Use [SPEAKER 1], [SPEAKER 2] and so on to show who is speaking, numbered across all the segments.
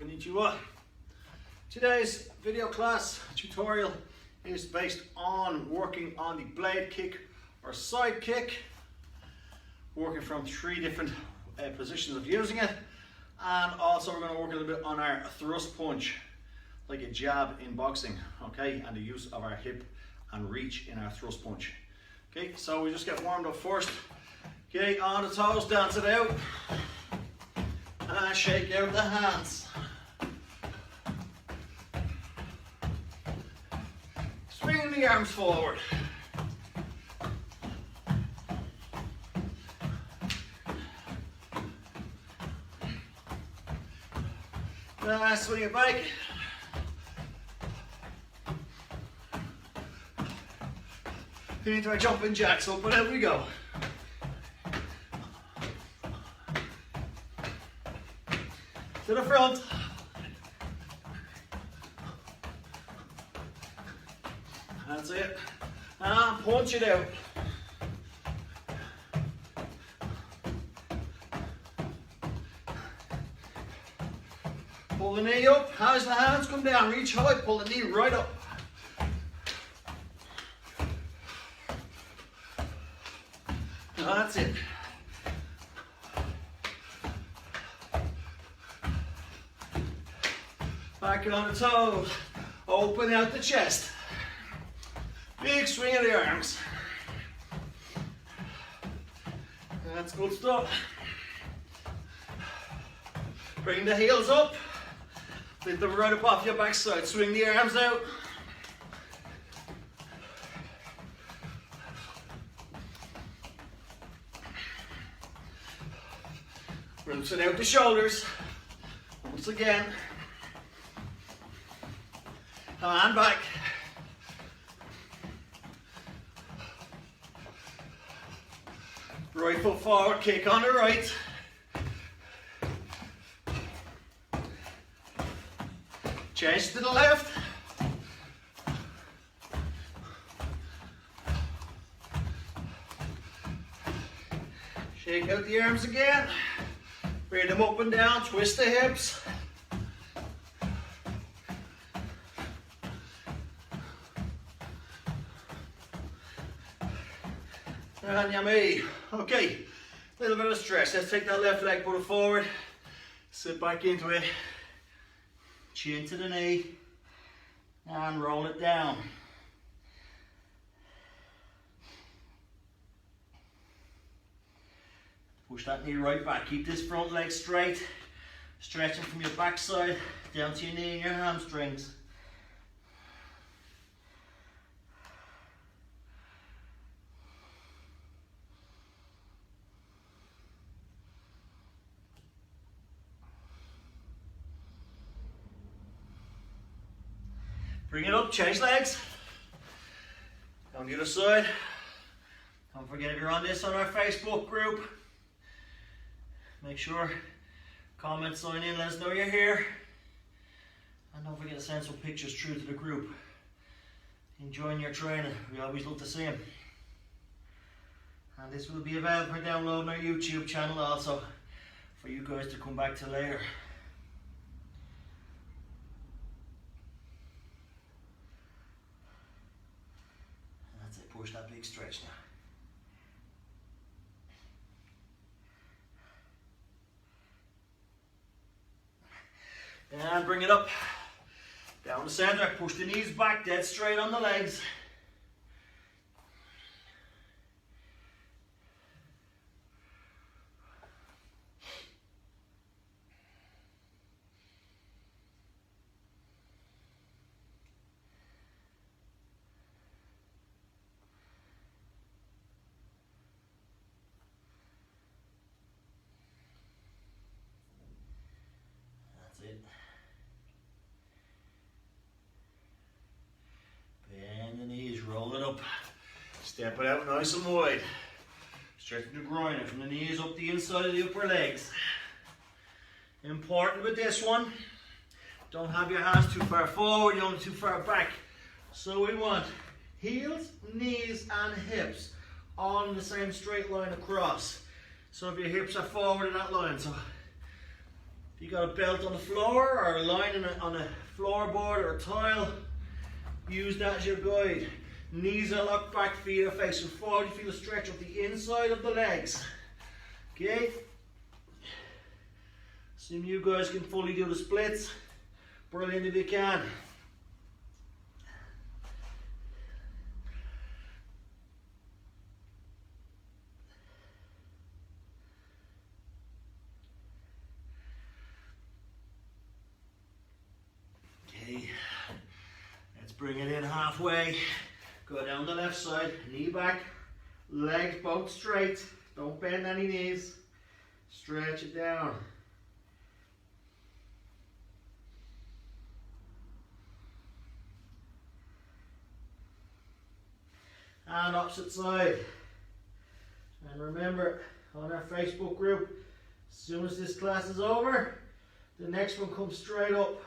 [SPEAKER 1] Konnichiwa. Today's video class tutorial is based on working on the blade kick or side kick, working from 3 different positions of using it, and also we're going to work a little bit on our thrust punch, like a jab in boxing, okay, and the use of our hip and reach in our thrust punch. Okay, so we just get warmed up first. Okay, on the toes, dance it out, and shake out the hands. Swing the arms forward. Swing it back. Into our jumping jacks, up and out we go. To the front. That's it. And punch it out. Pull the knee up. As the hands come down, reach high, pull the knee right up. That's it. Back on the toes. Open out the chest. Big swing of the arms. That's good stuff. Bring the heels up. Lift them right up off your backside. Swing the arms out. Loosen out the shoulders. Once again. Hand back. Right foot forward, kick on the right. Change to the left. Shake out the arms again. Bring them up and down, twist the hips. And yummy. Okay, a little bit of stretch. Let's take that left leg, put it forward, sit back into it, chin to the knee, and roll it down. Push that knee right back. Keep this front leg straight, stretching from your backside down to your knee and your hamstrings. Bring it up, change legs. On the other side. Don't forget, if you're on this on our Facebook group, make sure, comment, sign in, let us know you're here. And don't forget to send some pictures through to the group. Enjoying your training, we always love to see them. And this will be available for download on our YouTube channel also, for you guys to come back to later. That's it, push that big stretch now. And bring it up, down the center, push the knees back, dead straight on the legs. That's it. Bend the knees, roll it up. Step it out nice and wide. Stretching the groin from the knees up the inside of the upper legs. Important with this one, don't have your hands too far forward, you don't too far back. So we want heels, knees and hips all in the same straight line across. So if your hips are forward in that line, so If you got a belt on the floor or a line on a floorboard or a tile, use that as your guide. Knees are locked back, feet are facing forward. You feel a stretch of the inside of the legs. Okay? Assume you guys can fully do the splits. Brilliant if you can. Okay, let's bring it in halfway. Go down the left side, knee back, legs both straight. Don't bend any knees. Stretch it down. And opposite side. And remember, on our Facebook group, as soon as this class is over, the next one comes straight up.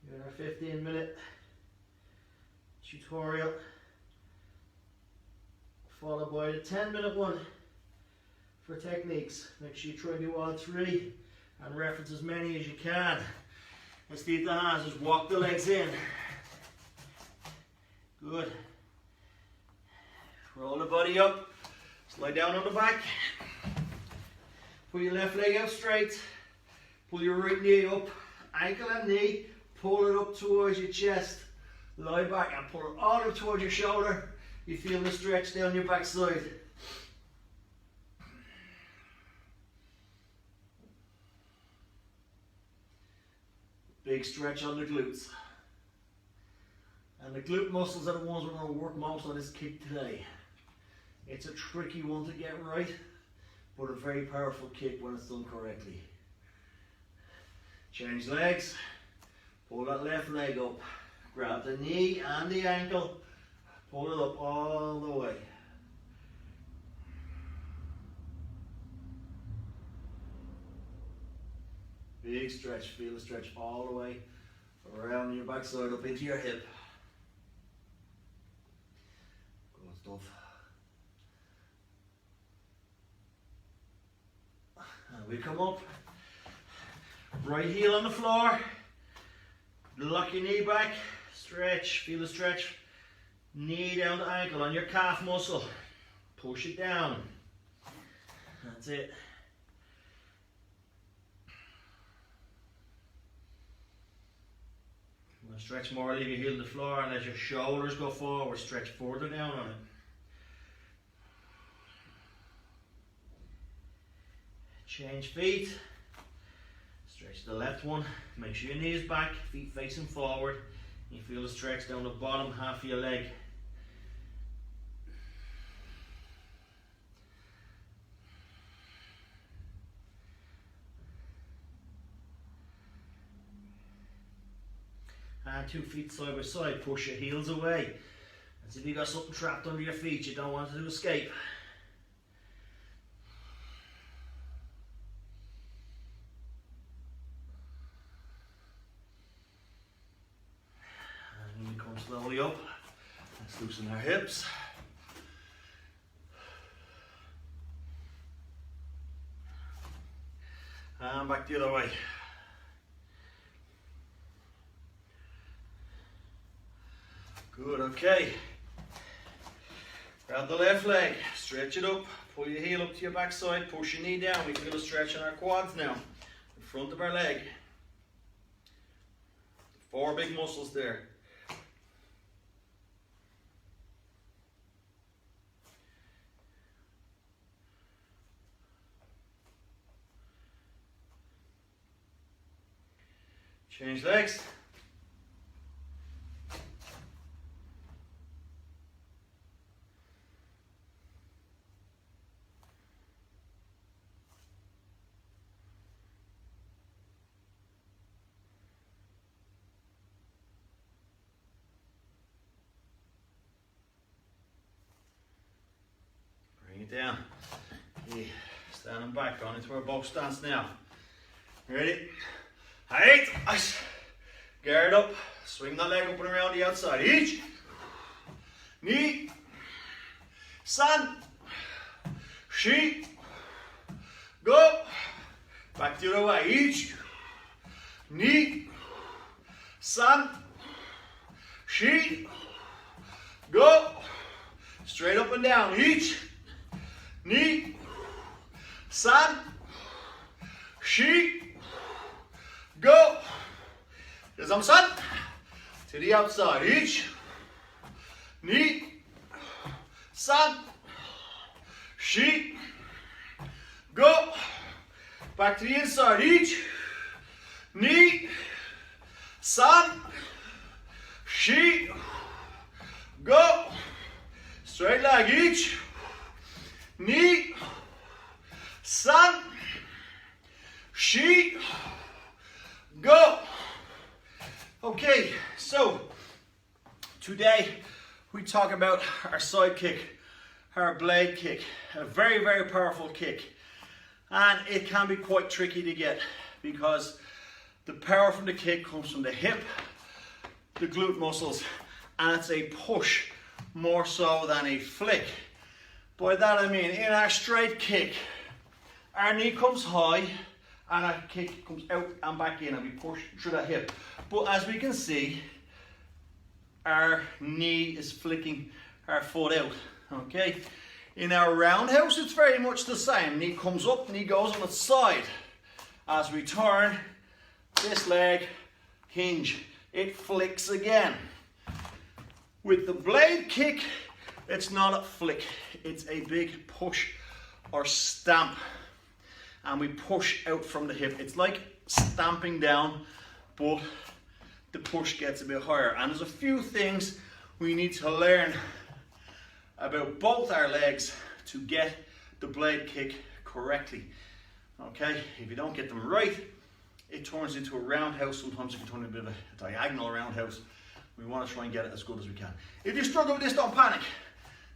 [SPEAKER 1] You're in our 15-minute tutorial, followed by the 10-minute one for techniques. Make sure you try and do all three and reference as many as you can. Let's leave the hands, just walk the legs in. Good. Roll the body up, slide down on the back. Pull your left leg out straight. Pull your right knee up, ankle and knee. Pull it up towards your chest. Lie back and pull it all up towards your shoulder. You feel the stretch down your backside. Big stretch on the glutes. And the glute muscles are the ones we're going to work most on this kick today. It's a tricky one to get right, but a very powerful kick when it's done correctly. Change legs, pull that left leg up, grab the knee and the ankle, pull it up all the way. Big stretch, feel the stretch all the way around your backside up into your hip. Good stuff. And we come up, right heel on the floor, lock your knee back, stretch, feel the stretch, knee down the ankle on your calf muscle, push it down, that's it. I'm going to stretch more, leave your heel to the floor, and as your shoulders go forward, stretch further down on it. Change feet, stretch the left one, make sure your knees back, feet facing forward. You feel the stretch down the bottom half of your leg. And 2 feet side by side, push your heels away. As if you got something trapped under your feet you don't want it to escape. Slowly up. Let's loosen our hips. And back the other way. Good, okay. Grab the left leg, stretch it up, pull your heel up to your backside, push your knee down. We can do a stretch on our quads now, in front of our leg. 4 big muscles there. Change legs. Bring it down. Okay. Standing back, on into our box stance now. Ready? Height, guard up, swing that leg up and around the outside. Each, knee, san, she, go, Back the other way. Ich, ni, san, shi, go. Straight up and down. Ich, ni, san, shi, go. Zusammen, to the outside. Ich, ni, san, shi, go. Back to the inside. Ich, ni, san, shi, go. Straight leg. Ich, ni, san, shi, go. Okay, so today we talk about our side kick, our blade kick, a very, very powerful kick. And it can be quite tricky to get because the power from the kick comes from the hip, the glute muscles, and it's a push more so than a flick. By that I mean, in our straight kick, our knee comes high and our kick comes out and back in and we push through the hip. But as we can see, our knee is flicking our foot out, okay? In our roundhouse, it's very much the same. Knee comes up, knee goes on its side. As we turn, this leg, hinge, it flicks again. With the blade kick, it's not a flick, it's a big push or stamp. And we push out from the hip. It's like stamping down, but the push gets a bit higher. And there's a few things we need to learn about both our legs to get the blade kick correctly. Okay, if you don't get them right, it turns into a roundhouse. Sometimes it can turn into a bit of a diagonal roundhouse. We want to try and get it as good as we can. If you struggle with this, don't panic.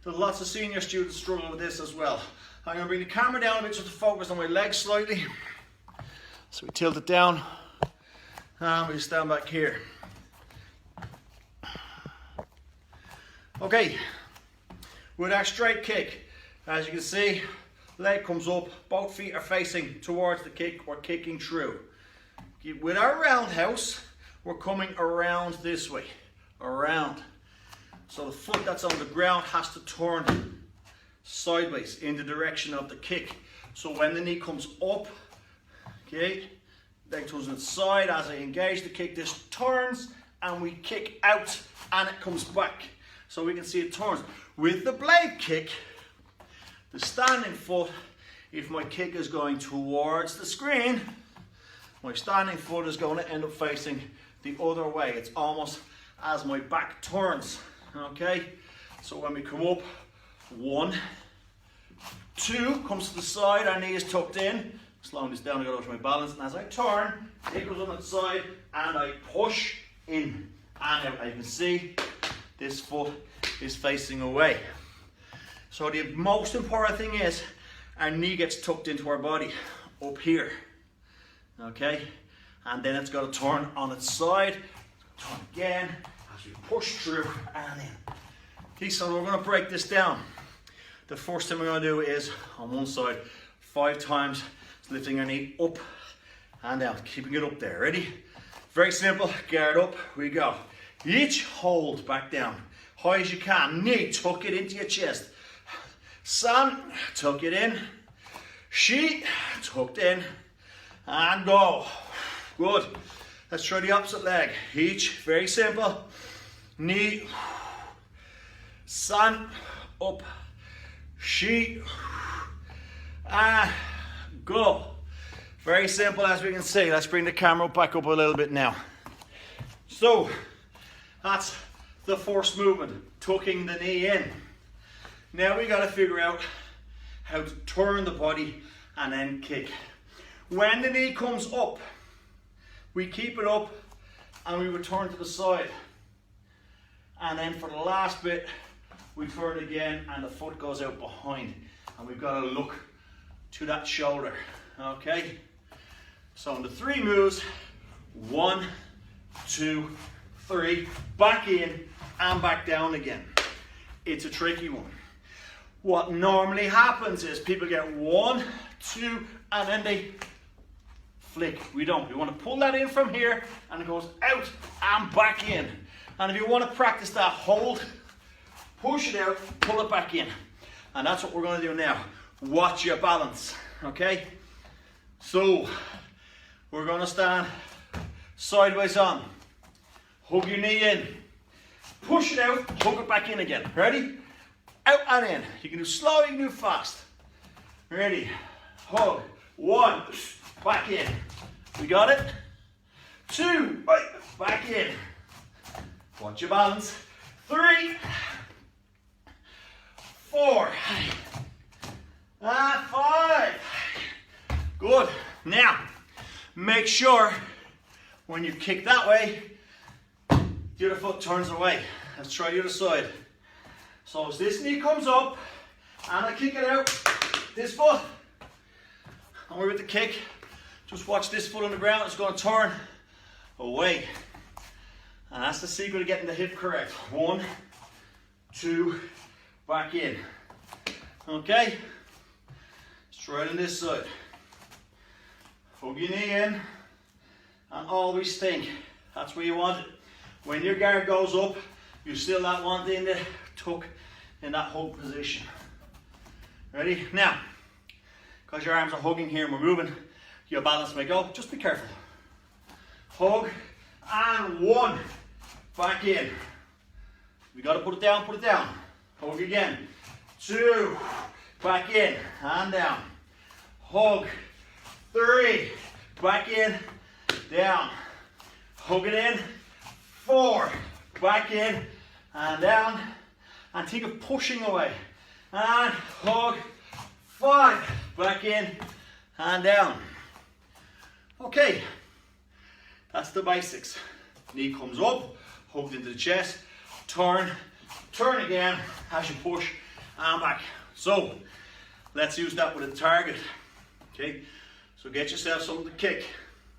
[SPEAKER 1] There's lots of senior students struggling with this as well. I'm going to bring the camera down a bit just to focus on my legs slightly. So we tilt it down and we stand back here. Okay. With our straight kick, as you can see, leg comes up, both feet are facing towards the kick, we're kicking through. With our roundhouse, we're coming around this way, around. So the foot that's on the ground has to turn sideways in the direction of the kick. So when the knee comes up, okay, leg turns on its side, as I engage the kick, this turns and we kick out and it comes back. So we can see it turns. With the blade kick, the standing foot, if my kick is going towards the screen, my standing foot is going to end up facing the other way. It's almost as my back turns, okay? So when we come up, 1, 2, comes to the side, our knee is tucked in. Slowing this down, I got over my balance, and as I turn, it goes on its side, and I push in and out. You can see this foot is facing away. So the most important thing is our knee gets tucked into our body up here, okay? And then it's got to turn on its side, turn again as we push through and in. Okay, so we're going to break this down. The first thing we're going to do is on one side 5 times, lifting our knee up and down, keeping it up there. Ready? Very simple. Guard up. We go. Each hold back down, high as you can. Knee, tuck it into your chest. San, tuck it in. Shi, tucked in, and go. Good. Let's try the opposite leg. Each, very simple. Knee, san, up. Shi, and go. Very simple, as we can see. Let's bring the camera back up a little bit now. So, that's the first movement, tucking the knee in. Now we got to figure out how to turn the body and then kick. When the knee comes up, we keep it up and we return to the side. And then for the last bit, we turn again and the foot goes out behind. And we've got to look to that shoulder, okay? So in the 3 moves, 1, 2, 3, back in and back down again. It's a tricky one. What normally happens is people get 1, 2, and then they flick. We don't. We want to pull that in from here and it goes out and back in. And if you want to practice that, hold, push it out, pull it back in. And that's what we're going to do now. Watch your balance, okay? So, we're going to stand sideways on. Hug your knee in. Push it out, hug it back in again. Ready? Out and in. You can do slow, you can do fast. Ready? Hug. 1, back in. We got it? 2, back in. Watch your balance. 3, 4, and 5. Good. Now, make sure when you kick that way, the other foot turns away. Let's try the other side. So as this knee comes up, and I kick it out, this foot, and we're with the kick, just watch this foot on the ground, it's going to turn away. And that's the secret of getting the hip correct. 1, 2, back in. Okay? Let's try it on this side. Hug your knee in, and always think, that's where you want it. When your guard goes up, you still not want in the tuck in that hug position. Ready? Now, because your arms are hugging here and we're moving, your balance may go. Just be careful. Hug, and 1, back in. We got to put it down, put it down. Hug again. 2, back in, and down. Hug. 3, back in, down. Hug it in. 4, back in, and down. And think of pushing away. And hug. 5, back in, and down. Okay, that's the basics. Knee comes up, hugged into the chest, turn again as you push, and back. So, let's use that with a target. Okay, so get yourself something to kick.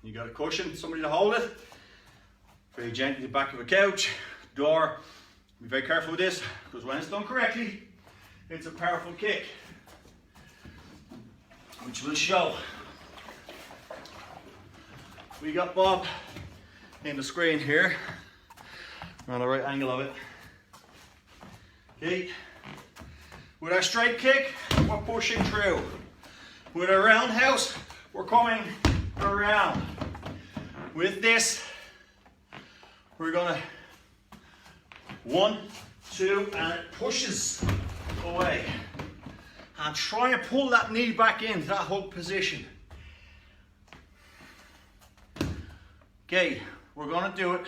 [SPEAKER 1] You got a cushion, somebody to hold it. Very gently the back of a couch, door. Be very careful with this, because when it's done correctly, it's a powerful kick, which will show. We got Bob in the screen here. We're on the right angle of it. Okay. With our straight kick, we're pushing through. With our roundhouse, we're coming around. With this, we're gonna 1, 2, and it pushes away. And try and pull that knee back into that hug position. Okay, we're gonna do it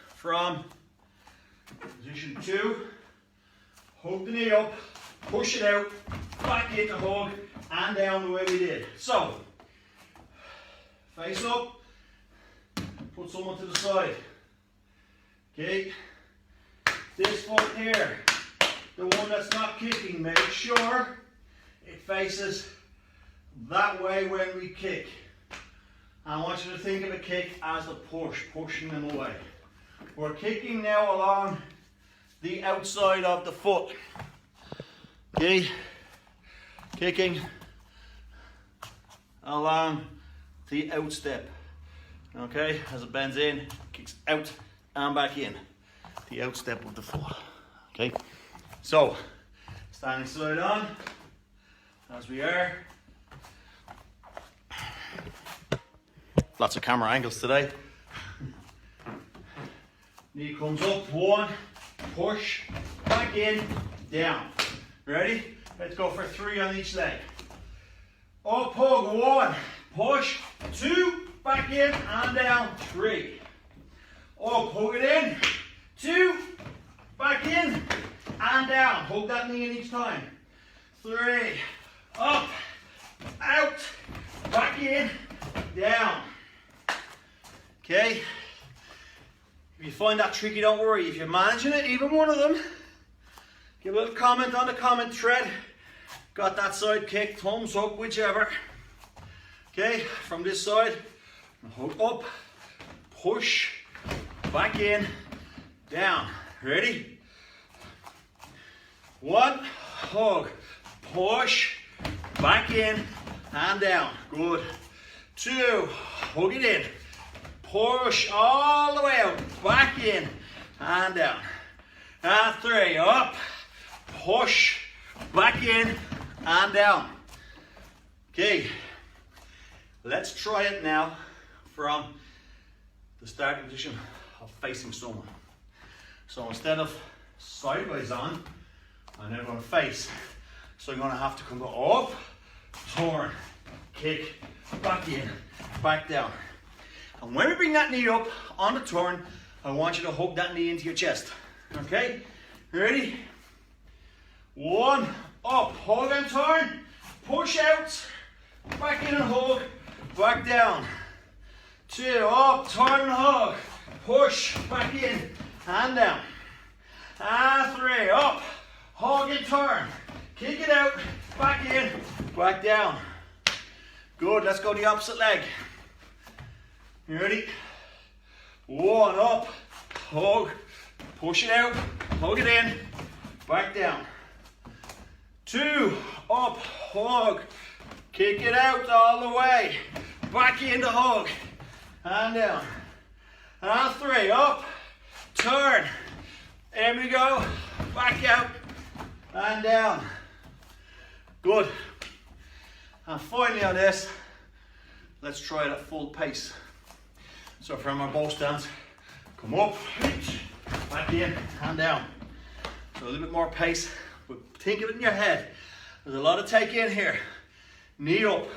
[SPEAKER 1] from position 2, hug the knee up, push it out, back into hug, and down the way we did. So, face up, put someone to the side. Okay, this foot here, the one that's not kicking, make sure it faces that way when we kick. I want you to think of a kick as a push, pushing them away. We're kicking now along the outside of the foot. Okay, kicking along the outstep. Okay, as it bends in, kicks out and back in. The outstep of the foot. Okay, so standing side on, as we are. Lots of camera angles today. Knee comes up, 1, push, back in, down. Ready? Let's go for 3 on each leg. Up, hug, 1, push, 2, back in and down, 3. Up, hug it in, 2, back in and down. Hug that knee in each time. 3, up, out, back in, down. Okay, if you find that tricky, don't worry. If you're managing it, even one of them, give a little comment on the comment thread. Got that side kick, thumbs up, whichever. Okay, from this side, hold up, push, back in, down. Ready? 1, hug, push, back in, and down. Good. 2, hug it in, push all the way out, back in and down, and 3, up, push, back in and down. Okay, let's try it now from the starting position of facing someone. So instead of sideways on, I'm now going to face. So you're going to have to come up, turn, kick, back in, back down. And when we bring that knee up on the turn, I want you to hook that knee into your chest. Okay? Ready? 1, up, hug and turn, push out, back in and hug, back down. 2, up, turn and hug, push, back in and down. And 3, up, hug and turn, kick it out, back in, back down. Good, let's go the opposite leg. You ready? 1, up, hug, push it out, hug it in, back down. 2, up, hug, kick it out all the way, back into hug, and down. And 3, up, turn, there we go, back out, and down. Good. And finally on this, let's try it at full pace. So from our bow stance, come up, back in and down. So a little bit more pace, but think of it in your head. There's a lot of take in here. Knee up,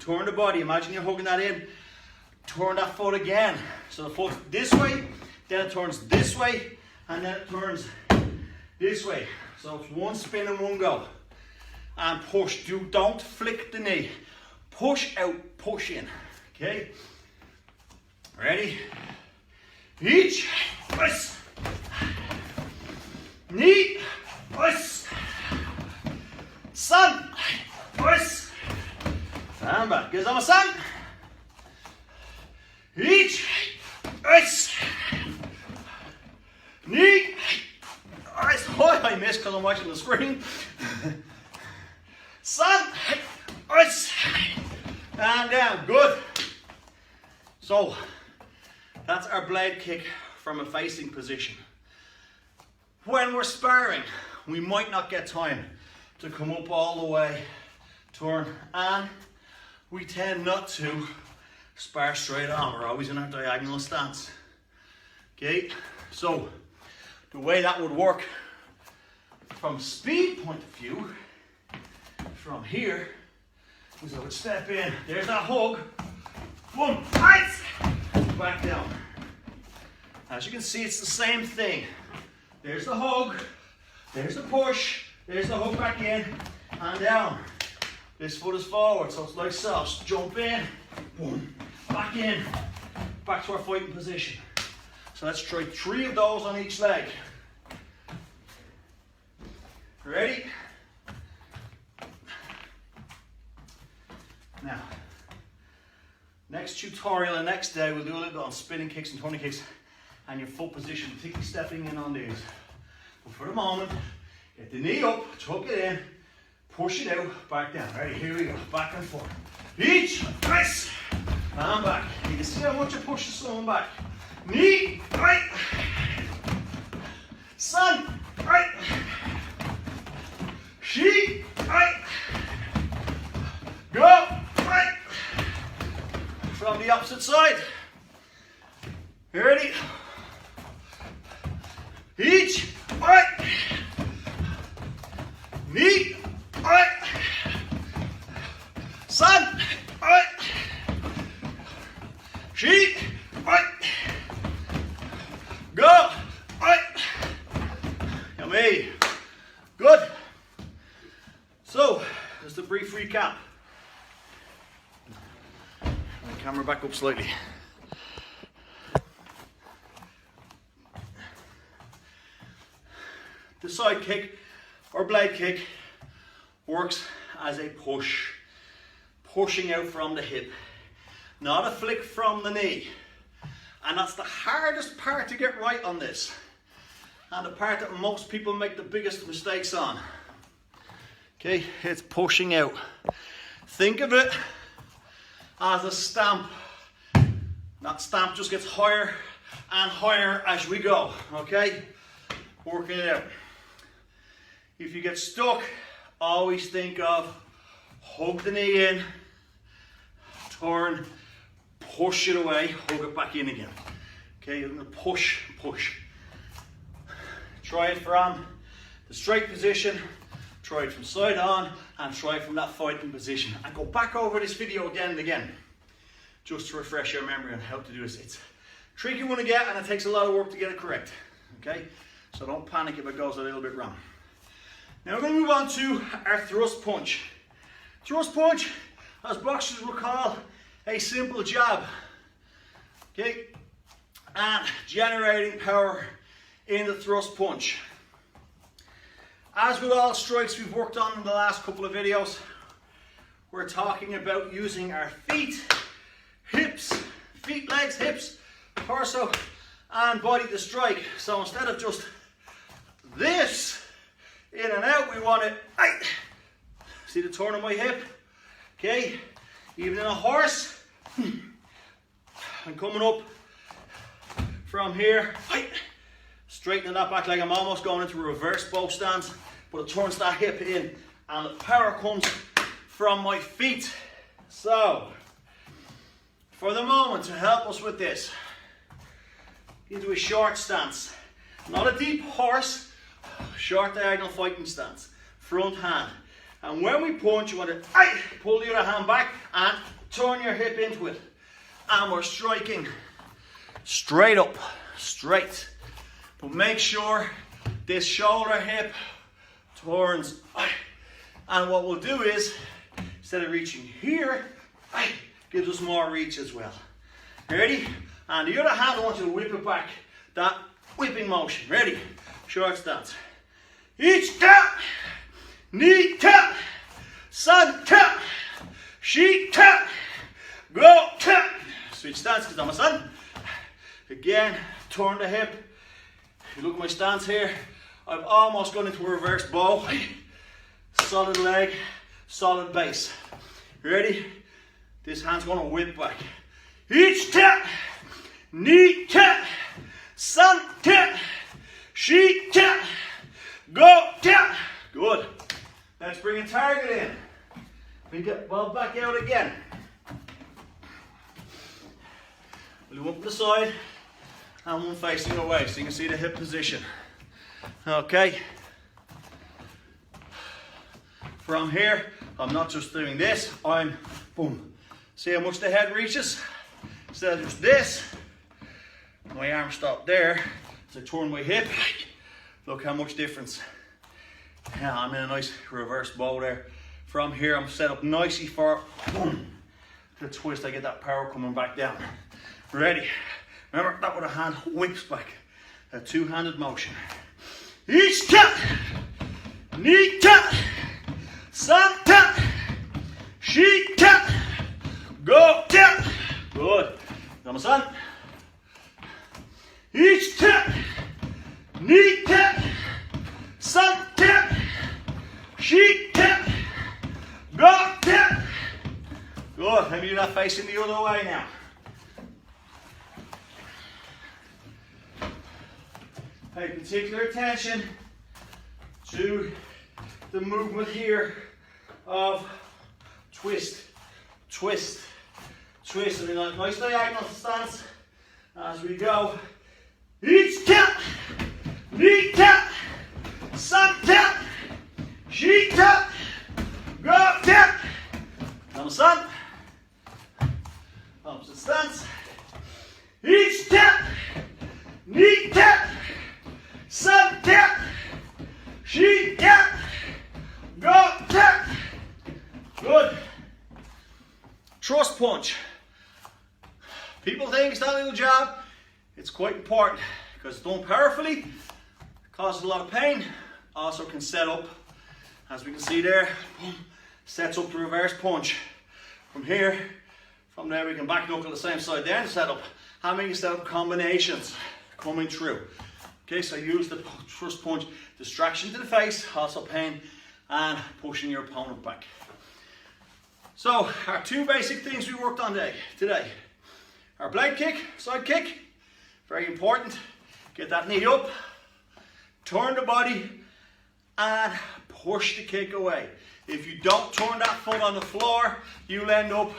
[SPEAKER 1] turn the body, imagine you're hugging that in. Turn that foot again. So the foot this way, then it turns this way, and then it turns this way. So it's one spin and one go. And push, don't flick the knee. Push out, push in, okay? Ready? Each, press. Knee, press. Sun, press. And back, goes on a sun. Each, press. Knee, press. Oh, I missed because I'm watching the screen. Sun, press. And down, good. So, that's our blade kick from a facing position. When we're sparring, we might not get time to come up all the way, turn, and we tend not to spar straight on. We're always in our diagonal stance. Okay, so the way that would work from speed point of view, from here, is I would step in, there's that hug, boom, right, back down. As you can see, it's the same thing. There's the hug, there's the push, there's the hug back in and down. This foot is forward, so it's like so. Jump in, boom, back in, back to our fighting position. So let's try 3 of those on each leg. Ready? Now, next tutorial and next day we'll do a little bit on spinning kicks and turning kicks and your foot position, particularly stepping in on these. But for the moment, get the knee up, tuck it in, push it out, back down. Ready, here we go, back and forth. Each, press, and back. You can see how much it pushes someone back. Knee, right, sun, right, she, right, go, right, from the opposite side. Ready? Each, right, knee, right, sun, right, she, right, go, right, yummy, good. So, just a brief recap. Bring the camera back up slightly. The side kick or blade kick works as a push, pushing out from the hip, not a flick from the knee. And that's the hardest part to get right on this, and the part that most people make the biggest mistakes on. Okay, it's pushing out. Think of it as a stamp. That stamp just gets higher and higher as we go, okay? Working it out. If you get stuck, always think of hug the knee in, turn, push it away, hug it back in again. Okay, you're gonna push, push. Try it from the straight position, try it from side on, and try it from that fighting position. And go back over this video again and again, just to refresh your memory on how to do this. It's a tricky one to get, and it takes a lot of work to get it correct. Okay, so don't panic if it goes a little bit wrong. Now we're going to move on to our thrust punch. Thrust punch, as boxers will call, a simple jab. Okay, and generating power in the thrust punch. As with all strikes we've worked on in the last couple of videos, we're talking about using our feet, hips, feet, legs, hips, torso, and body to strike. So instead of just this, in and out, we want it, see the turn of my hip, okay? Even in a horse, I'm coming up from here, straightening that back leg. I'm almost going into a reverse bow stance, but it turns that hip in, and the power comes from my feet. So, for the moment, to help us with this, into a short stance. Not a deep horse, short diagonal fighting stance. Front hand. And when we punch, you want to pull the other hand back and turn your hip into it. And we're striking straight up, straight. But make sure this shoulder hip turns. And what we'll do is, instead of reaching here, gives us more reach as well. Ready? And the other hand, I want you to whip it back. That whipping motion. Ready? Short stance. Each tap, knee tap, sun tap, sheet tap, go tap. Switch stance because I'm a son. Again, turn the hip. If you look at my stance here, I've almost gone into a reverse bow. Solid leg, solid base. Ready? This hand's going to whip back. Each tap, knee tap, sun tap, sheet tap, go tap. Good. Let's bring a target in. We get well back out again. We'll do one from the side and one facing away so you can see the hip position. Okay. From here, I'm not just doing this, I'm boom. See how much the head reaches? Instead of just this, my arm stopped there. So I turn my hip. Look how much difference. Yeah, I'm in a nice reverse bow there. From here, I'm set up nicely for boom, the twist. I get that power coming back down. Ready? Remember, that with a hand whips back. A two-handed motion. Each tap, knee tap, sun tap, sheet tap, go tap. Good. Come on, each tap, knee tap, sun tap, sheet tap, go tap. Good. Maybe you're not facing the other way now. Pay particular attention to the movement here of twist, twist, twist. And in a nice diagonal stance as we go. Each tap, knee tap, sun tap, sheet tap, go tap. Come on, son. Opposite stance. Each tap, knee tap, sun tap, sheet tap, go tap. Good. Thrust punch. People think it's that little jab. It's quite important because it's done powerfully. It causes a lot of pain. Also can set up, as we can see there, boom, sets up the reverse punch. From here, from there we can back knuckle the same side there and set up. How many set up combinations coming through? Okay, so use the thrust punch, distraction to the face, also pain, and pushing your opponent back. So our two basic things we worked on today. Our blade kick, side kick, very important. Get that knee up, turn the body, and push the kick away. If you don't turn that foot on the floor, you'll end up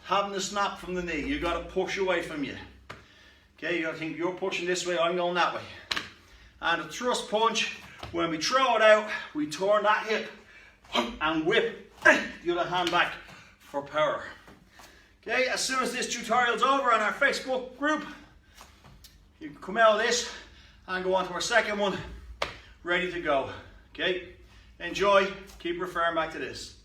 [SPEAKER 1] having a snap from the knee. You got to push away from you. Okay, you got to think you're pushing this way, I'm going that way. And a thrust punch, when we throw it out, we turn that hip and whip the other hand back for power. Okay, as soon as this tutorial's over on our Facebook group, you can come out of this and go on to our second one, ready to go. Okay, enjoy, keep referring back to this.